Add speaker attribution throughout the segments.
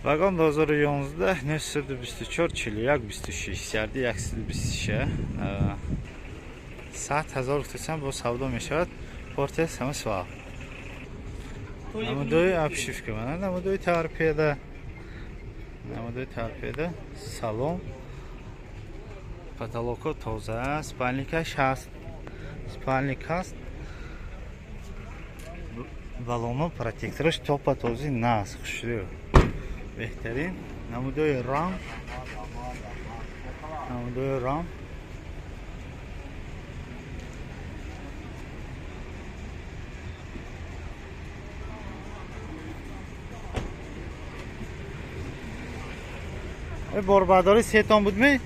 Speaker 1: Vagon 2011 Nössürdü 24 çiliyak 26 serdi yaksız 23 saat 1000 bu savdo میشود پورتل همه سوال نمودوی آبشیفکه من نمودوی تارپیده سالن پاتالوکو توزه спальникаш هست спальник هست балону протекторش топа توزی ناس خوشیو بهترین نمودوی رام باربرداری 3 تن بود می؟
Speaker 2: 3 تن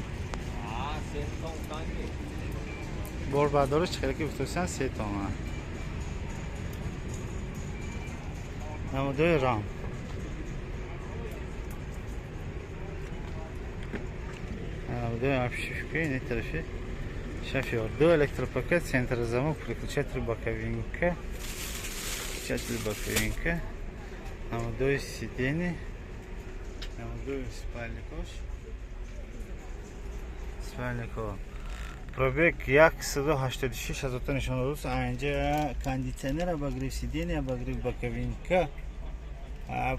Speaker 2: کنی
Speaker 1: باربرداری چقدر که بفتوسن 3 تن نمودوی رام نمودوی آبشیفکه این طرفی شفیار 2 الکتروپاکت سنتر زمان переключатель боковинка نمودوی сиденье نمودوی спальникош пробег 186 азотта нишон додааст. Анҷа кондитсионер, обогрев сидения, обогрев боковинка,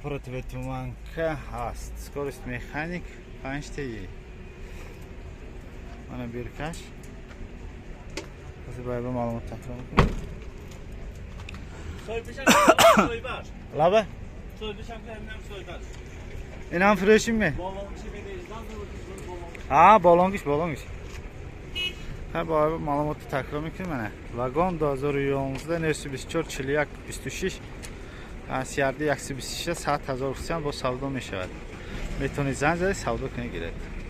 Speaker 1: противотуманка ҳаст. Скорость механик 5 таи. Мана биркаш. Ҳозир байба маълумот таҳсил мекунам.
Speaker 2: Soybişan soybar.
Speaker 1: Laba?
Speaker 2: Soybişan hem soybar.
Speaker 1: İnam fırışım mı?
Speaker 2: Balonçı bedezdan balon.
Speaker 1: Ha, balongish. Ha, bu malumatı takrar mekunam mana. Vagon 2011 Nössü 24 çiliyak 26 serdi 123 saat 1000 bu savdo meshavad. Metoni zanzari savdo kunga kiradi.